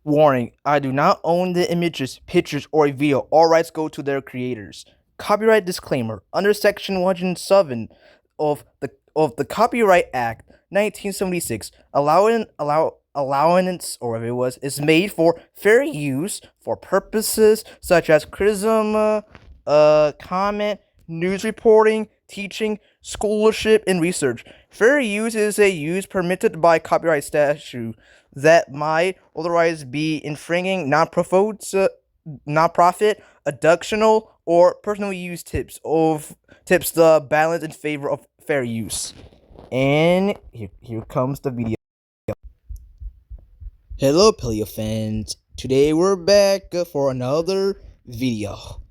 Warning, I do not own the images, pictures, or a video. All rights go to their creators. Copyright disclaimer. Under Section 107 of the Copyright Act 1976, allowance, or whatever it was, is made for fair use for purposes such as criticism, comment, news reporting, teaching, scholarship, and research. Fair use is a use permitted by copyright statute that might otherwise be infringing non-profit, adductional, or personal use tips the balance in favor of fair use. And here comes the video. Hello, Paleo fans. Today we're back for another video.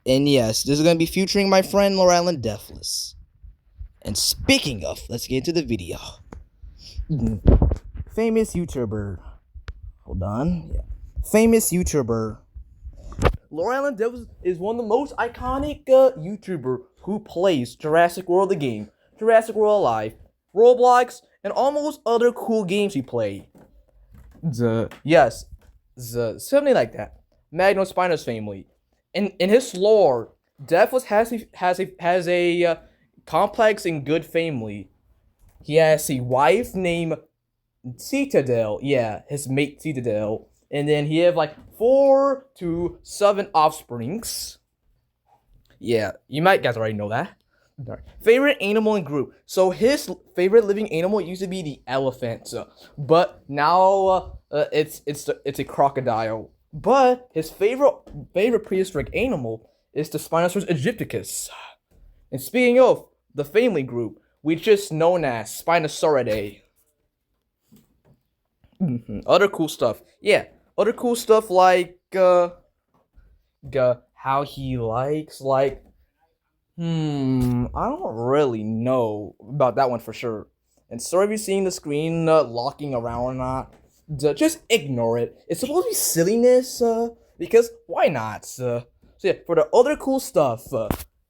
And yes, this is going to be featuring my friend LordAlanDepthless. And speaking of, let's get into the video. Famous YouTuber. Hold on. Yeah. Famous YouTuber. LordAlanDepthless is one of the most iconic YouTuber who plays Jurassic World the game, Jurassic World Alive, Roblox, and almost other cool games he play. Something like that. Magnospinous family. In his lore, Depthless has a complex and good family. He has a wife named Citadel, yeah, his mate Citadel, and then he have like 4 to 7 offsprings. Yeah, you might guys already know that. Favorite animal in group. So his favorite living animal used to be the elephant, but now it's a crocodile. But his favorite prehistoric animal is the Spinosaurus aegypticus. And speaking of the family group, which is known as Spinosauridae. Other cool stuff. Yeah, other cool stuff like how he likes I don't really know about that one for sure. And sorry if you're seeing the screen locking around or not. Just ignore it. It's supposed to be silliness, because why not? So yeah, for the other cool stuff,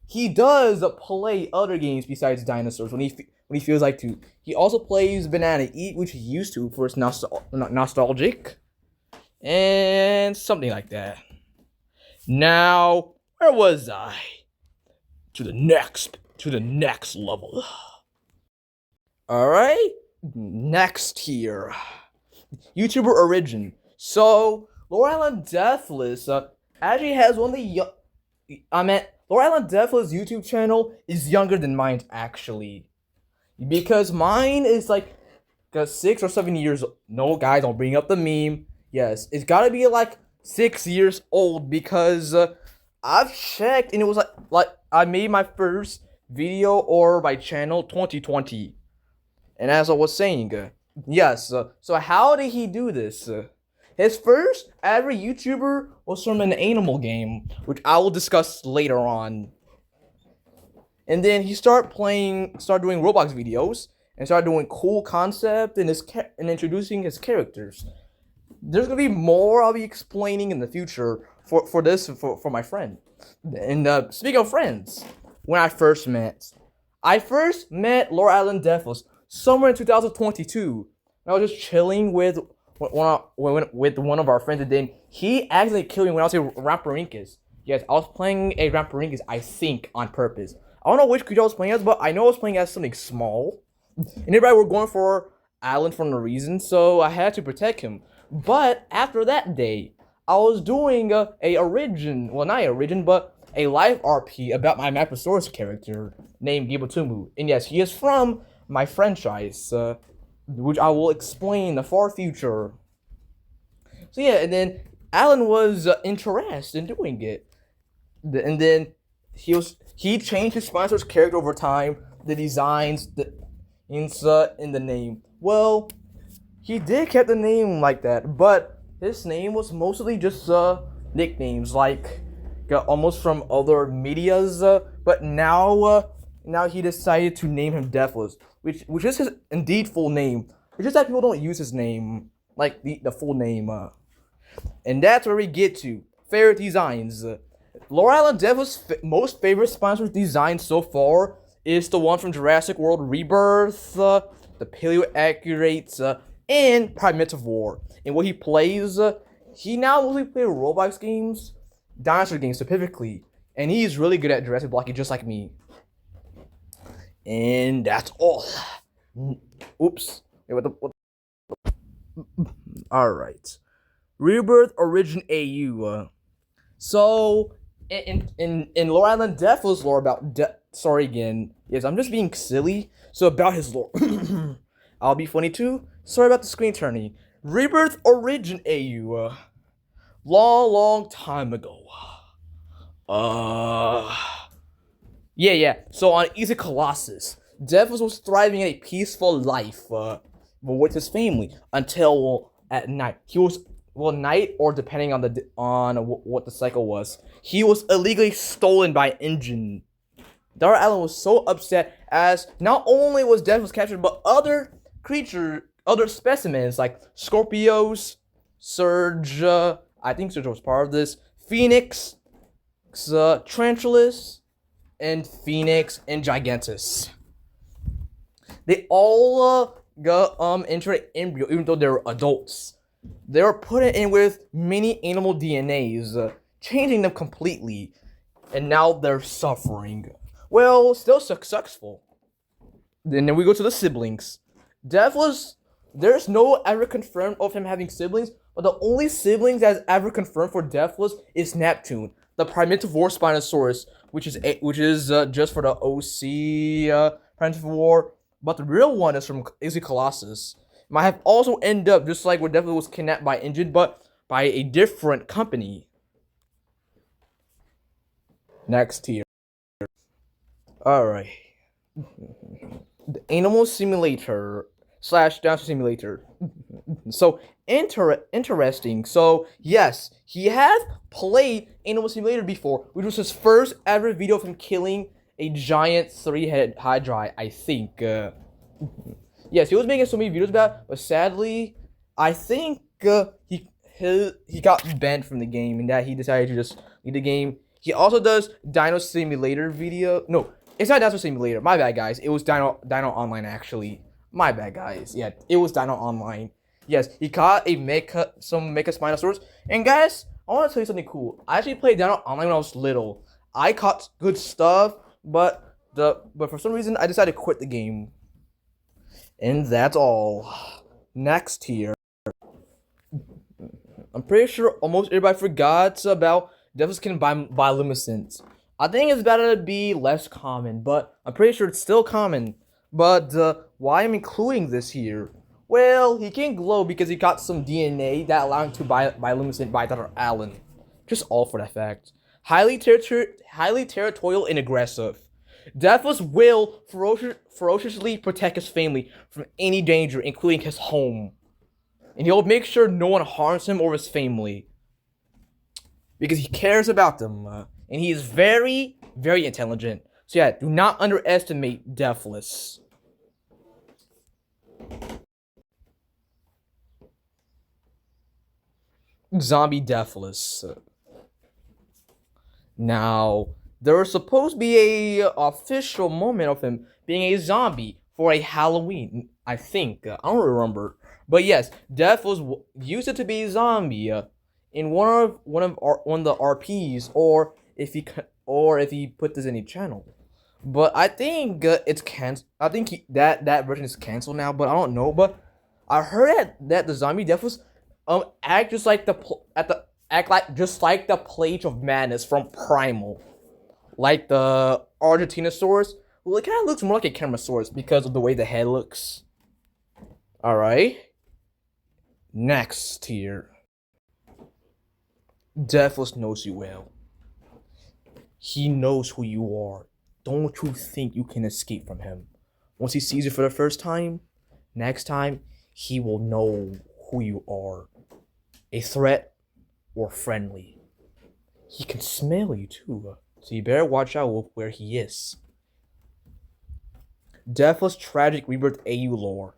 he does play other games besides dinosaurs when he feels like to. He also plays Banana Eat, which he used to for his nostalgic, and something like that. Now, where was I? To the next level. All right, next here, YouTuber origin. So LordAlanDepthless actually has one of the LordAlanDepthless YouTube channel is younger than mine actually, because mine is like 6 or 7 years. No, guys, don't bring up the meme. Yes, it's gotta be like 6 years old because I've checked and it was like I made my first video or my channel 2020, and as I was saying, yes. So how did he do this? His first ever YouTuber was from an animal game, which I will discuss later on. And then he started doing Roblox videos, and started doing cool concept and introducing his characters. There's gonna be more I'll be explaining in the future for my friend. And speaking of friends, when I first met LordAlanDepthless somewhere in 2022. I was just chilling with one of our friends, and then he accidentally killed me when I was a Ramparincus. Yes, I was playing a Ramparincus, I think, on purpose. I don't know which creature I was playing as, but I know I was playing as something small. And everybody were going for Alan for no reason, so I had to protect him. But after that day, I was doing a live RP about my Maposaurus character named Gibotumu. And yes, he is from my franchise, which I will explain in the far future. So yeah, and then Alan was interested in doing it, and then he changed his sponsor's character over time, the designs, in the name. Well, he did keep the name like that, but his name was mostly just nicknames, like almost from other medias. But now he decided to name him Depthless, which is his indeed full name. It's just that people don't use his name, like the full name. And that's where we get to favorite designs. LordAlanDepthless' most favorite sponsored design so far is the one from Jurassic World Rebirth, the paleo accurate and Primitivore. And what he plays, he now mostly plays Roblox games, dinosaur games specifically, and he's really good at Jurassic blocking, just like me. And that's all. Oops. Wait, all right. Rebirth Origin AU. So in LordAlanDepthless lore about sorry again. Yes, I'm just being silly. So about his lore. I'll be funny too. Sorry about the screen turning. Rebirth Origin AU. Long time ago. Yeah. So on Easy Colossus, Depthless was thriving in a peaceful life with his family until at night. He was night or depending on what the cycle was. He was illegally stolen by Engine. LordAlan was so upset as not only was Depthless captured, but other specimens like Scorpios, Surge. I think Surge was part of this. Phoenix, Tarantulas, and Phoenix and Gigantus. They all got entered embryo, even though they were adults. They were put in with many animal DNAs, changing them completely, and now they're suffering. Well, still successful. Then we go to the siblings. Depthless, there's no ever confirmed of him having siblings, but the only siblings that's ever confirmed for Depthless is Neptune, the Primitivore Spinosaurus, which is just for the OC Primitivore, but the real one is from Easy Colossus. Might have also ended up just like where Depthless was kidnapped by Engine, but by a different company. Next tier. Alright. The Animal Simulator / Dinosaur Simulator. So, interesting. So, yes, he has played Animal Simulator before, which was his first ever video of him killing a giant 3-headed Hydra, I think. Yes, he was making so many videos about it, but sadly, I think he got banned from the game, and that he decided to just leave the game. He also does Dino Simulator video. No, it's not Dino Simulator. My bad, guys. It was Dino Online, actually. My bad, guys. Yeah, it was Dino Online. Yes, he caught some Mecha Spinosaurus. And guys, I want to tell you something cool. I actually played Dino Online when I was little. I caught good stuff, but for some reason I decided to quit the game. And that's all. Next here. I'm pretty sure almost everybody forgot about Depthless can bioluminescence. I think it's better to be less common, but I'm pretty sure it's still common. But why I'm including this here? Well, he can glow because he got some DNA that allowed him to bioluminescent by LordAlan. Just all for that fact. Highly territorial and aggressive. Depthless will ferociously protect his family from any danger, including his home. And he'll make sure no one harms him or his family. Because he cares about them. And he is very, very intelligent. So yeah, do not underestimate Depthless. Zombie Depthless. Now, there was supposed to be a official moment of him being a zombie for a Halloween, I think. I don't remember. But yes, Depthless used it to be a zombie in one of the RPs, or if he put this in a channel. But I think it's canceled. I think that version is canceled now. But I don't know. But I heard that the zombie Depthless act just like the Plate of Madness from Primal, like the Argentinosaurus. Well, it kind of looks more like a Chemosaurus because of the way the head looks. All right. Next here. Depthless knows you well. He knows who you are. Don't you think you can escape from him? Once he sees you for the first time, next time, he will know who you are. A threat or friendly. He can smell you too, so you better watch out with where he is. Depthless tragic rebirth AU lore.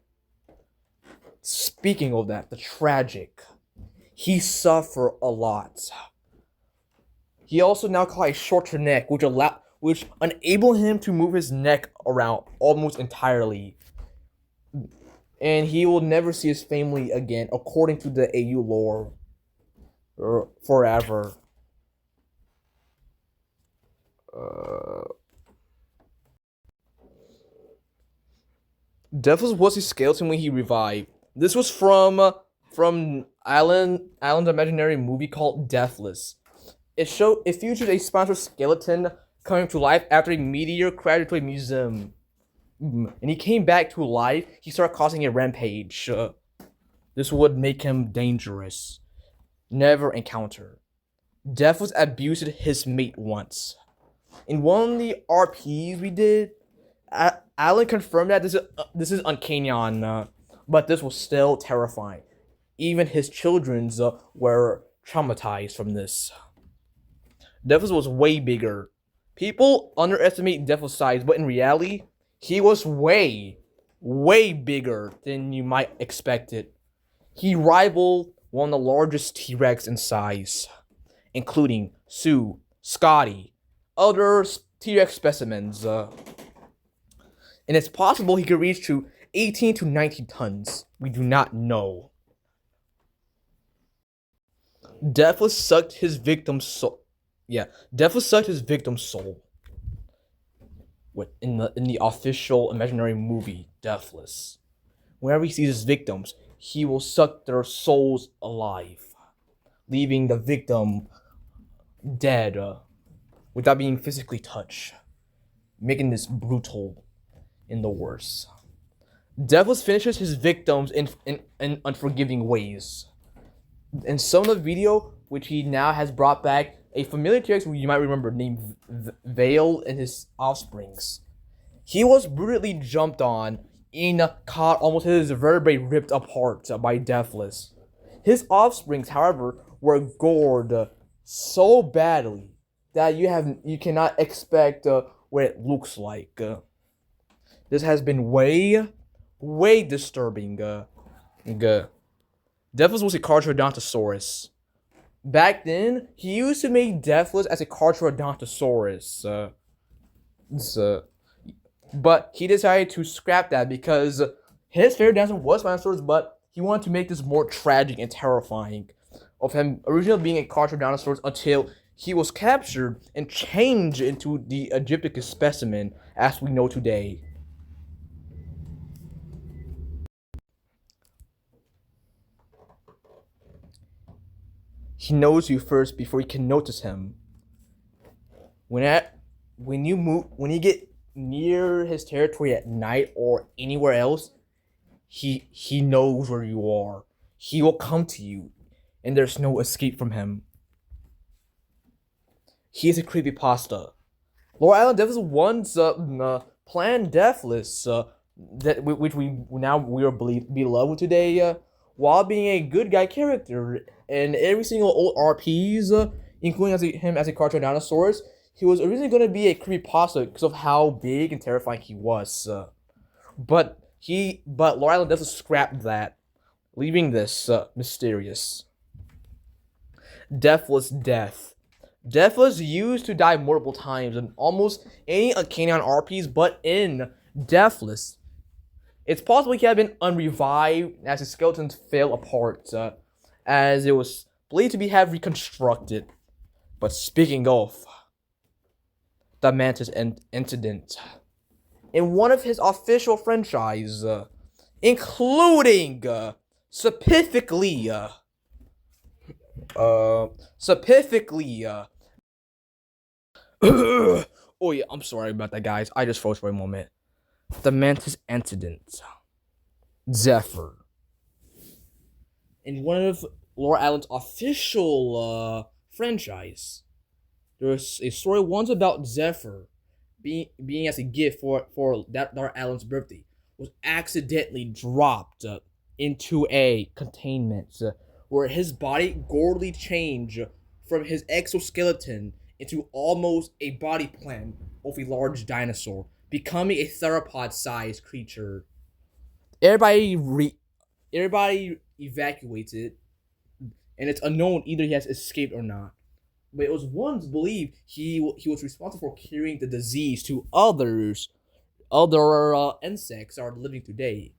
Speaking of that, the tragic. He suffered a lot. He also now got a shorter neck, which enabled him to move his neck around almost entirely. and he will never see his family again, according to the AU lore. Forever. Depthless was his skeleton when he revived. This was from Alan's imaginary movie called Depthless. It featured a sponsored skeleton coming to life after a meteor crashed into a museum. And he came back to life. He started causing a rampage. This would make him dangerous. Never encounter. Depthless abused his mate once. In one of the RPs we did, Alan confirmed that this is uncanny, but this was still terrifying. Even his children's were traumatized from this. Depthless was way bigger. People underestimate Depthless' size, but in reality, he was way bigger than you might expect it. He rivaled one of the largest T-Rex in size, including Sue, Scotty, other T-Rex specimens. And it's possible he could reach to 18 to 19 tons. We do not know. Depthless sucked his victim's soul. Yeah, Depthless sucked his victim's soul. In the official imaginary movie, Depthless. Whenever he sees his victims, he will suck their souls alive, leaving the victim dead without being physically touched, making this brutal in the worst. Depthless finishes his victims in unforgiving ways. In some of the video, which he now has brought back, a familiar T-Rex you might remember named Vale and his offsprings. He was brutally jumped on and caught almost his vertebrae ripped apart by Depthless. His offsprings, however, were gored so badly that you cannot expect what it looks like. This has been way disturbing. Depthless was a Carcharodontosaurus. Back then, he used to make Depthless as a Carcharodontosaurus. But he decided to scrap that because his favorite dinosaur was Spinosaurus, but he wanted to make this more tragic and terrifying of him originally being a Carcharodontosaurus until he was captured and changed into the Egypticus specimen as we know today. He knows you first before you can notice him. When you get near his territory at night or anywhere else, he knows where you are. He will come to you, and there's no escape from him. He is a creepypasta. LordAlanDepthless once planned Depthless, which we are beloved today, while being a good guy character. And every single old RPs, including him as a Carcharodontosaurus, he was originally going to be a creepypasta because of how big and terrifying he was. But LordAlanDepthless scrapped that, leaving this mysterious. Depthless death. Depthless used to die multiple times in almost any uncanny RPs, but in Depthless, it's possible he had been unrevived as his skeletons fell apart, as it was believed to have reconstructed. But speaking of the Mantis incident, in one of his official franchise, including specifically, oh yeah, I'm sorry about that, guys. I just froze for a moment. The Mantis incident. Zephyr. In one of LordAlan's official franchise, there was a story once about Zephyr being as a gift for LordAlan's birthday was accidentally dropped into a containment where his body gorgeously changed from his exoskeleton into almost a body plan of a large dinosaur, becoming a theropod-sized creature. Everybody evacuated, and it's unknown either he has escaped or not. But it was once believed he was responsible for carrying the disease to other insects that are living today.